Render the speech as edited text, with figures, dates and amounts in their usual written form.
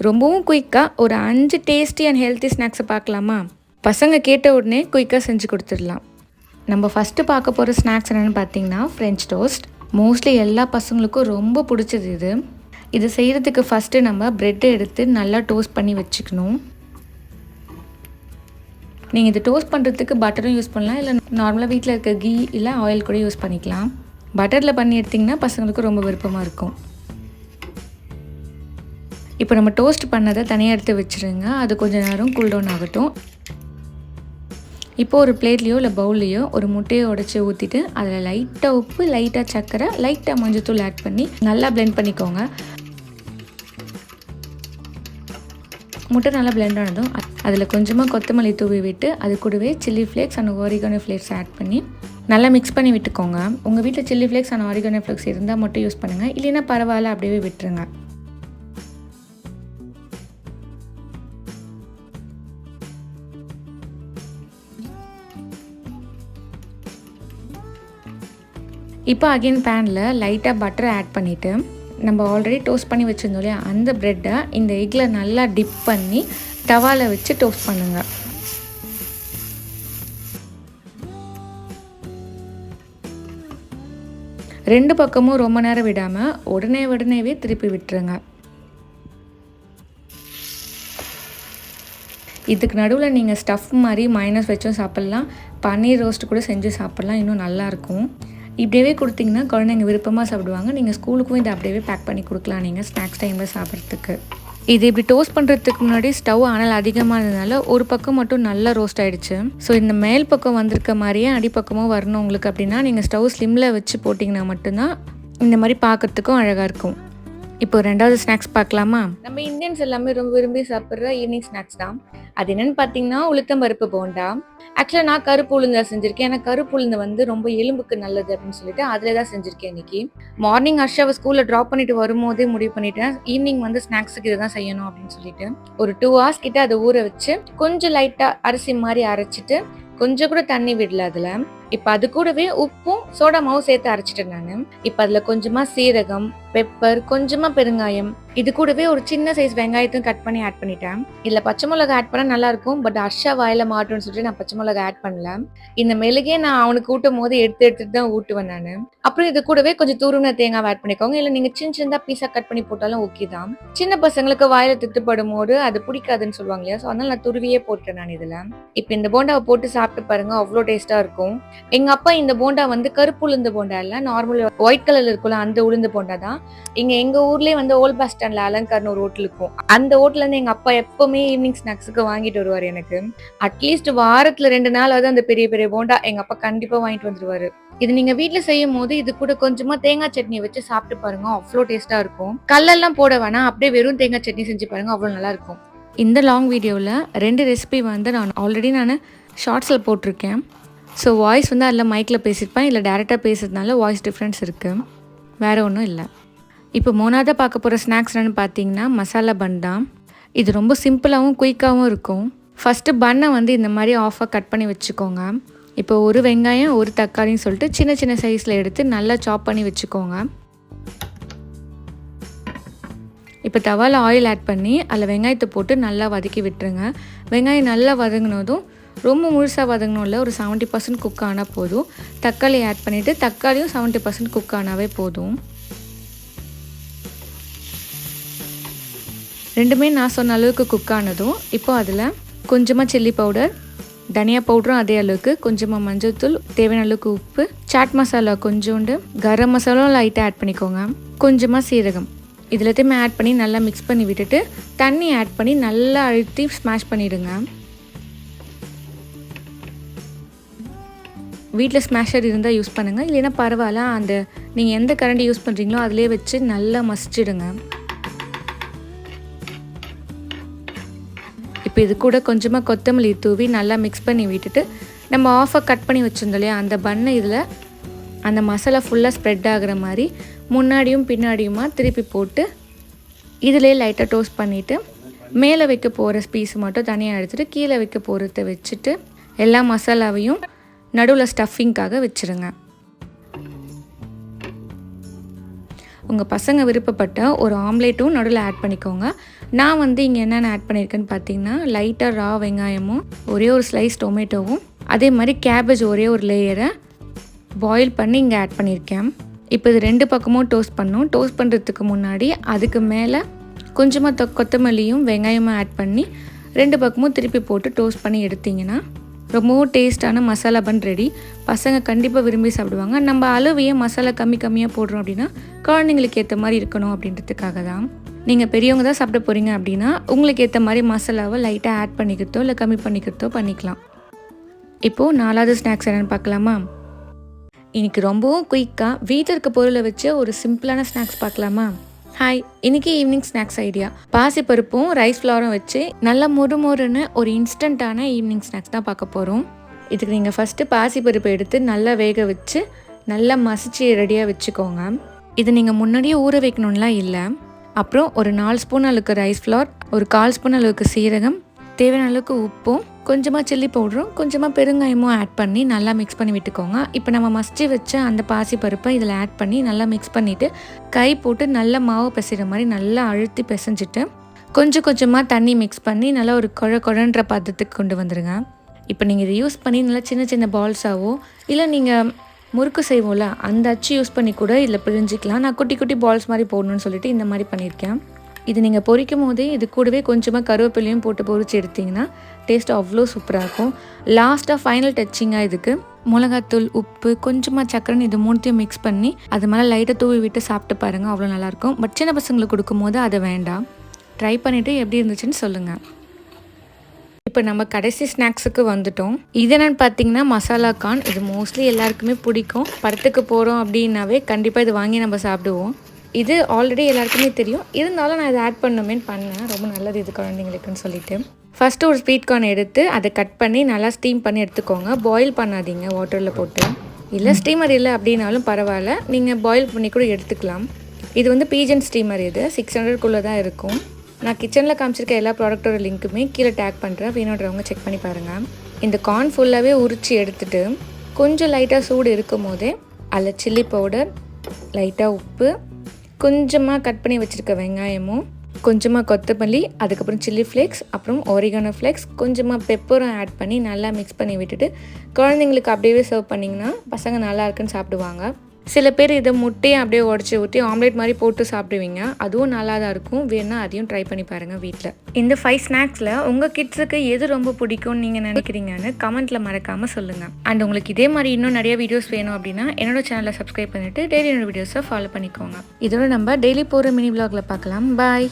ரொம்பவும் குயிக்காக ஒரு 5 டேஸ்டி அண்ட் ஹெல்த்தி ஸ்நாக்ஸை பார்க்கலாமா? பசங்க கேட்ட உடனே குயிக்காக செஞ்சு கொடுத்துடலாம். நம்ம ஃபஸ்ட்டு பார்க்க போகிற ஸ்நாக்ஸ் என்னென்னு பார்த்தீங்கன்னா ஃப்ரெஞ்ச் டோஸ்ட். மோஸ்ட்லி எல்லா பசங்களுக்கும் ரொம்ப பிடிச்சது இது. இது செய்கிறதுக்கு ஃபஸ்ட்டு நம்ம ப்ரெட்டை எடுத்து நல்லா டோஸ்ட் பண்ணி வச்சுக்கணும். நீங்கள் இது டோஸ்ட் பண்ணுறதுக்கு பட்டரும் யூஸ் பண்ணலாம், இல்லை நார்மலாக வீட்டில் இருக்க கீ இல்லை ஆயில் கூட யூஸ் பண்ணிக்கலாம். பட்டரில் பண்ணி எடுத்திங்கன்னா பசங்களுக்கு ரொம்ப விருப்பமாக இருக்கும். இப்போ நம்ம டோஸ்ட் பண்ணதை தனியாக எடுத்து வச்சுருங்க. அது கொஞ்சம் நேரம் கூல் டவுன் ஆகட்டும். இப்போ ஒரு பிளேட்லேயோ இல்லை பவுல்லையோ ஒரு முட்டையை உடச்சி ஊற்றிட்டு அதில் லைட்டாக உப்பு, லைட்டாக சர்க்கரை, லைட்டாக மஞ்சத்தூள் ஆட் பண்ணி நல்லா பிளெண்ட் பண்ணிக்கோங்க. முட்டை நல்லா பிளெண்ட் ஆனதும் அதில் கொஞ்சமாக கொத்தமல்லி தூவி விட்டு அது கூடவே chilli flakes and oregano flakes add பண்ணி நல்லா மிக்ஸ் பண்ணி விட்டுக்கோங்க. உங்கள் வீட்டில் chilli flakes and oregano flakes இருந்தால் மட்டும் யூஸ் பண்ணுங்கள், இல்லைன்னா பரவாயில்ல, அப்படியே விட்டுருங்க. இப்போ அகெயின் பேனில் லைட்டாக பட்டரை ஆட் பண்ணிவிட்டு நம்ம ஆல்ரெடி டோஸ்ட் பண்ணி வச்சுருந்தோம் இல்லையா, அந்த ப்ரெட்டை இந்த எக்கில் நல்லா டிப் பண்ணி தவாவில் வச்சு டோஸ்ட் பண்ணுங்கள். ரெண்டு பக்கமும் ரொம்ப நேரம் விடாமல் உடனேவே திருப்பி விட்டுருங்க. இதுக்கு நடுவில் நீங்கள் ஸ்டஃப் மாதிரி மைனஸ் வச்சும் சாப்பிட்லாம், பன்னீர் ரோஸ்ட் கூட செஞ்சு சாப்பிட்லாம், இன்னும் நல்லாயிருக்கும். இப்படியே கொடுத்தீங்கன்னா குழந்தைங்க விருப்பமாக சாப்பிடுவாங்க. நீங்கள் ஸ்கூலுக்கும் இதை அப்படியே பேக் பண்ணி கொடுக்கலாம் நீங்கள் ஸ்நாக்ஸ் டைமில் சாப்பிட்றதுக்கு. இது இப்படி டோஸ்ட் பண்ணுறதுக்கு முன்னாடி ஸ்டவ் அனல் அதிகமாக இருந்ததுனால ஒரு பக்கம் மட்டும் நல்லா ரோஸ்ட் ஆகிடுச்சு. ஸோ இந்த மேல் பக்கம் வந்திருக்க மாதிரியே அடிப்பக்கமும் வரணும் உங்களுக்கு அப்படின்னா நீங்கள் ஸ்டவ் ஸ்லிம்மில் வச்சு போட்டிங்கன்னா மட்டும்தான் இந்த மாதிரி பார்க்குறதுக்கும் அழகாக இருக்கும். இப்போ ரெண்டாவது ஸ்நாக்ஸ் பார்க்கலாமா? நம்ம இந்தியன்ஸ் எல்லாமே ரொம்ப விரும்பி சாப்பிட்ற ஈவினிங் ஸ்நாக்ஸ் தான். அது என்னென்னு பார்த்தீங்கன்னா உளுத்தம்பருப்பு போண்டா. ஆக்சுவலாக நான் கருப்பு உளுந்தில் செஞ்சுருக்கேன். ஏன்னா கருப்பு உளுந்து வந்து ரொம்ப எலும்புக்கு நல்லது அப்படின்னு சொல்லிட்டு அதில் தான் செஞ்சுருக்கேன் இன்றைக்கி. மார்னிங் ஹர்ஷாவை ஸ்கூலில் ட்ராப் பண்ணிட்டு வரும்போதே முடிவு பண்ணிட்டேன், ஈவினிங் வந்து ஸ்நாக்ஸுக்கு இதை தான் செய்யணும் அப்படின்னு சொல்லிட்டு ஒரு 2 hours கிட்ட அதை ஊற வச்சு கொஞ்சம் லைட்டாக அரிசி மாதிரி அரைச்சிட்டு கொஞ்சம் கூட தண்ணி விடல அதில். இப்போ அது கூடவே உப்பும் சோடா மாவும் சேர்த்து அரைச்சிட்டேன் நான். இப்போ அதில் கொஞ்சமாக சீரகம், பெப்பர், கொஞ்சமாக பெருங்காயம், இது கூடவே ஒரு சின்ன சைஸ் வெங்காயத்தையும் கட் பண்ணி ஆட் பண்ணிட்டேன். இதில் பச்சை மிளகா ஆட் பண்ணால் நல்லாயிருக்கும், பட் ஹர்ஷா வாயில் மாட்டோன்னு சொல்லிட்டு நான் பச்சை மிளகா ஆட் பண்ணல. இந்த மிளகே நான் அவனுக்கு ஊட்டும் போது எடுத்துட்டு தான் ஊட்டுவேன் நான். அப்புறம் இது கூடவே கொஞ்சம் துருவின தேங்காய் ஆட் பண்ணிக்கோங்க, இல்லை நீங்கள் சின்னதாக பீஸாக கட் பண்ணி போட்டாலும் ஓகே தான். சின்ன பசங்களுக்கு வாயில் திட்டுப்படும் போது அது பிடிக்காதுன்னு சொல்லுவாங்க இல்லையா, ஸோ அதனால நான் துருவியே போட்டேன் நான் இதில். இப்போ இந்த போண்டாவை போட்டு சாப்பிட்டு பாருங்க, அவ்வளோ டேஸ்ட்டாக இருக்கும். எங்க அப்பா இந்த போண்டா வந்து கருப்பு உளுந்து போண்டா இல்ல, நார்மல் ஒயிட் கலர்ல இருக்குல்ல அந்த உளுந்து போண்டா தான். எங்க ஊர்லயே வந்து ஓல்ட் பஸ் ஸ்டாண்ட்ல அலங்கார்னு ஒரு ஹோட்டல் இருக்கும். அந்த ஹோட்டல்ல இருந்து எங்க அப்பா எப்பவுமே ஈவினிங் ஸ்நாக்ஸுக்கு வாங்கிட்டு வருவாரு எனக்கு. அட்லீஸ்ட் வாரத்துல 2 நாளாவது அந்த பெரிய பெரிய போண்டா எங்க அப்பா கண்டிப்பா வாங்கிட்டு வந்துருவாரு. இது நீங்க வீட்டுல செய்யும் போது இது கூட கொஞ்சமா தேங்காய் சட்னி வச்சு சாப்பிட்டு பாருங்க, அவ்வளோ டேஸ்டா இருக்கும். கல்லெல்லாம் போட வேணாம், அப்படியே வெறும் தேங்காய் சட்னி செஞ்சு பாருங்க, அவ்வளோ நல்லா இருக்கும். இந்த லாங் வீடியோவில் 2 ரெசிபி வந்து நான் ஆல்ரெடி ஷார்ட்ஸில் போட்டிருக்கேன். ஸோ வாய்ஸ் வந்து அதில் மைக்கில் பேசியிருப்பேன், இல்லை டேரெக்டாக பேசுறதுனால வாய்ஸ் டிஃப்ரென்ஸ் இருக்குது, வேறு ஒன்றும் இல்லை. இப்போ 3ஆவதாக பார்க்க போகிற ஸ்நாக்ஸ் என்னென்னு பார்த்தீங்கன்னா மசாலா பன் தான். இது ரொம்ப சிம்பிளாகவும் குயிக்காகவும் இருக்கும். ஃபஸ்ட்டு பன்னை வந்து இந்த மாதிரி ஆஃபாக கட் பண்ணி வச்சுக்கோங்க. இப்போ ஒரு வெங்காயம் ஒரு தக்காளின்னு சொல்லிட்டு சின்ன சின்ன சைஸில் எடுத்து நல்லா சாப் பண்ணி வச்சுக்கோங்க. இப்போ தவாவில் ஆயில் ஆட் பண்ணி அதில் வெங்காயத்தை போட்டு நல்லா வதக்கி விட்டுருங்க. வெங்காயம் நல்லா வதங்கினதும், ரொம்ப முழுசாக வதங்கணும் இல்லை, ஒரு 70% குக் ஆனால் போதும். தக்காளி ஆட் பண்ணிவிட்டு தக்காளியும் 70% குக் ஆனாவே போதும். ரெண்டுமே நான் சொன்ன அளவுக்கு குக் ஆனதும் இப்போ அதில் கொஞ்சமாக சில்லி பவுடர், தனியா பவுடரும் அதே அளவுக்கு, கொஞ்சமாக மஞ்சள்தூள், தேவையான அளவுக்கு உப்பு, சாட் மசாலா கொஞ்சோண்டு, கரம் மசாலாவும் லைட்டாக ஆட் பண்ணிக்கோங்க, கொஞ்சமாக சீரகம், இது எல்லாத்தையுமே ஆட் பண்ணி நல்லா மிக்ஸ் பண்ணி விட்டுட்டு தண்ணி ஆட் பண்ணி நல்லா அழுத்தி ஸ்மாஷ் பண்ணிவிடுங்க. வீட்டில் ஸ்மாஷர் இருந்தால் யூஸ் பண்ணுங்கள், இல்லைன்னா பரவாயில்ல, அந்த நீங்கள் எந்த கரண்டி யூஸ் பண்ணுறீங்களோ அதிலே வச்சு நல்லா மசிச்சிடுங்க. இப்போ இது கூட கொஞ்சமாக கொத்தமல்லி தூவி நல்லா மிக்ஸ் பண்ணி விட்டுட்டு நம்ம ஆஃபாக கட் பண்ணி வச்சுருந்தோம் இல்லையா, அந்த பன்னை இதில் அந்த மசாலா ஃபுல்லாக ஸ்ப்ரெட் ஆகிற மாதிரி முன்னாடியும் பின்னாடியுமா திருப்பி போட்டு இதிலே லைட்டாக டோஸ்ட் பண்ணிவிட்டு மேலே வைக்க போகிற பீஸ் மட்டும் தனியாக எடுத்துகிட்டு கீழே வைக்க போகிறத வச்சுட்டு எல்லா மசாலாவையும் நடுவில் ஸ்டஃபிங்காக வச்சுருங்க. உங்கள் பசங்க விருப்பப்பட்ட ஒரு ஆம்லேட்டும் நடுவில் ஆட் பண்ணிக்கோங்க. நான் வந்து இங்கே என்னென்ன ஆட் பண்ணியிருக்கேன்னு பார்த்தீங்கன்னா, லைட்டாக ரா வெங்காயமும் ஒரே ஒரு ஸ்லைஸ் டொமேட்டோவும் அதே மாதிரி கேபேஜ் ஒரே ஒரு லேயரை பாயில் பண்ணி இங்கே ஆட் பண்ணியிருக்கேன். இப்போ இது 2 பக்கமும் டோஸ்ட் பண்ணணும். டோஸ்ட் பண்ணுறதுக்கு முன்னாடி அதுக்கு மேலே கொஞ்சமாக கொத்தமல்லியும் வெங்காயமும் ஆட் பண்ணி 2 பக்கமும் திருப்பி போட்டு டோஸ்ட் பண்ணி எடுத்திங்கன்னா ரொம்பவும் டேஸ்ட்டான மசாலா பன் ரெடி. பசங்க கண்டிப்பாக விரும்பி சாப்பிடுவாங்க. நம்ம அளவையே மசாலா கம்மியாக போடுறோம் அப்படின்னா குழந்தைங்களுக்கு ஏற்ற மாதிரி இருக்கணும் அப்படின்றதுக்காக தான். நீங்கள் பெரியவங்க தான் சாப்பிட போகிறீங்க அப்படின்னா உங்களுக்கு ஏற்ற மாதிரி மசாலாவை லைட்டாக ஆட் பண்ணிக்கிறதோ இல்லை கம்மி பண்ணிக்கிறதோ பண்ணிக்கலாம். இப்போது 4வது ஸ்நாக்ஸ் என்னென்னு பார்க்கலாமா? இன்றைக்கி ரொம்பவும் குயிக்காக வீட்டில் இருக்க பொருளை வச்சு ஒரு சிம்பிளான ஸ்நாக்ஸ் பார்க்கலாமா? ஹாய், இன்றைக்கி ஈவினிங் ஸ்நாக்ஸ் ஐடியா. பாசிப்பருப்பும் ரைஸ் ஃப்ளவரும் வச்சு நல்லா மொறுன்னு ஒரு இன்ஸ்டண்ட்டான ஈவினிங் ஸ்நாக்ஸ் தான் பார்க்க போகிறோம். இதுக்கு நீங்கள் ஃபஸ்ட்டு பாசிப்பருப்பை எடுத்து நல்லா வேக வச்சு நல்லா மசிச்சு ரெடியாக வச்சுக்கோங்க. இது நீங்கள் முன்னாடியே ஊற வைக்கணும்லாம் இல்லை. அப்புறம் ஒரு 4 ஸ்பூன் அளவுக்கு ரைஸ் ஃப்ளவர், ஒரு 1/4 ஸ்பூன் அளவுக்கு சீரகம், தேவையான அளவுக்கு உப்பும் கொஞ்சமாக சில்லி பவுடரும் கொஞ்சமாக பெருங்காயமும் ஆட் பண்ணி நல்லா மிக்ஸ் பண்ணி விட்டுக்கோங்க. இப்போ நம்ம மசிச்சு வச்ச அந்த பாசி பருப்பை இதில் ஆட் பண்ணி நல்லா மிக்ஸ் பண்ணிவிட்டு கை போட்டு நல்லா மாவு பிசைகிற மாதிரி நல்லா அழுத்தி பிசைஞ்சிட்டு கொஞ்சமாக தண்ணி மிக்ஸ் பண்ணி நல்லா ஒரு குழன்ற பதத்துக்கு கொண்டு வந்துடுங்க. இப்போ நீங்கள் இதை யூஸ் பண்ணி நல்லா சின்ன பால்ஸாவோ இல்லை நீங்கள் முறுக்கு செய்வோம்ல அந்த அச்சு யூஸ் பண்ணி கூட இதில் பிழிஞ்சிக்கலாம். நான் குட்டி பால்ஸ் மாதிரி போடணும்னு சொல்லிட்டு இந்த மாதிரி பண்ணியிருக்கேன். இது நீங்கள் பொரிக்கும் போதே இது கூடவே கொஞ்சமாக கருவேப்பிலையும் போட்டு பொரிச்சு எடுத்திங்கன்னா டேஸ்ட் அவ்வளோ சூப்பராக இருக்கும். லாஸ்ட்டாக ஃபைனல் டச்சிங்காக இதுக்கு மிளகாத்தூள், உப்பு, கொஞ்சமாக சக்கரைன்னு இது 3த்தையும் மிக்ஸ் பண்ணி அது மேலே லைட்டாக தூவி விட்டு சாப்பிட்டு பாருங்கள், அவ்வளோ நல்லாயிருக்கும். பட் சின்ன பசங்களுக்கு கொடுக்கும் போது அதை வேண்டாம். ட்ரை பண்ணிவிட்டு எப்படி இருந்துச்சுன்னு சொல்லுங்கள். இப்போ நம்ம கடைசி ஸ்நாக்ஸுக்கு வந்துட்டோம். இது என்னென்னு பார்த்தீங்கன்னா மசாலா கார்ன். இது மோஸ்ட்லி எல்லாருக்குமே பிடிக்கும். படத்துக்கு போகிறோம் அப்படின்னாவே கண்டிப்பாக இது வாங்கி நம்ம சாப்பிடுவோம். இது ஆல்ரெடி எல்லாருக்குமே தெரியும், இருந்தாலும் நான் இதை ஆட் பண்ணணுமேன்னு பண்ணேன். ரொம்ப நல்லது இது குழந்தைங்களுக்குன்னு சொல்லிட்டு. ஃபஸ்ட்டு ஒரு ஸ்வீட் கார்ன் எடுத்து அதை கட் பண்ணி நல்லா ஸ்டீம் பண்ணி எடுத்துக்கோங்க. பாயில் பண்ணாதீங்க வாட்டரில் போட்டு. இல்லை ஸ்டீமர் இல்லை அப்படின்னாலும் பரவாயில்ல, நீங்கள் பாயில் பண்ணி கூட எடுத்துக்கலாம். இது வந்து பீஜன் ஸ்டீமர். இது 600க்குள்ளே தான் இருக்கும். நான் கிச்சனில் காமிச்சிருக்க எல்லா ப்ராடக்டோட லிங்க்குமே கீழே டேக் பண்ணுறேன், வேணுன்றவங்க செக் பண்ணி பாருங்கள். இந்த கார்ன் ஃபுல்லாகவே உரித்து எடுத்துகிட்டு கொஞ்சம் லைட்டாக சூடு இருக்கும் போதே அதில் சில்லி பவுடர், லைட்டாக உப்பு, கொஞ்சமாக கட் பண்ணி வச்சுருக்க வெங்காயமும், கொஞ்சமாக கொத்தமல்லி, அதுக்கப்புறம் சில்லி ஃப்ளேக்ஸ், அப்புறம் ஒரிகானோ ஃப்ளேக்ஸ், கொஞ்சமாக பெப்பரும் ஆட் பண்ணி நல்லா மிக்ஸ் பண்ணி விட்டுட்டு குழந்தைங்களுக்கு அப்படியே சர்வ் பண்ணிங்கன்னா பசங்க நல்லா இருக்குன்னு சாப்பிடுவாங்க. சில பேர் இதை முட்டையை அப்படியே உடச்சி ஊற்றி ஆம்லேட் மாதிரி போட்டு சாப்பிடுவீங்க, அதுவும் நல்லா தான் இருக்கும். வேணுன்னா அதையும் ட்ரை பண்ணி பாருங்கள் வீட்டில். இந்த 5 ஸ்நாக்ஸில் உங்கள் கிட்ஸுக்கு எது ரொம்ப பிடிக்கும்னு நீங்கள் நினைக்கிறீங்கன்னு கமெண்ட்டில் மறக்காமல் சொல்லுங்கள். அண்ட் உங்களுக்கு இதே மாதிரி இன்னும் நிறைய வீடியோஸ் வேணும் அப்படின்னா என்னோட சேனலை சப்ஸ்கிரைப் பண்ணிவிட்டு டெய்லி என்னோட வீடியோஸை ஃபாலோ பண்ணிக்கோங்க. இதோட நம்ம டெய்லி போகிற மினி விலாகில் பார்க்கலாம். பாய்.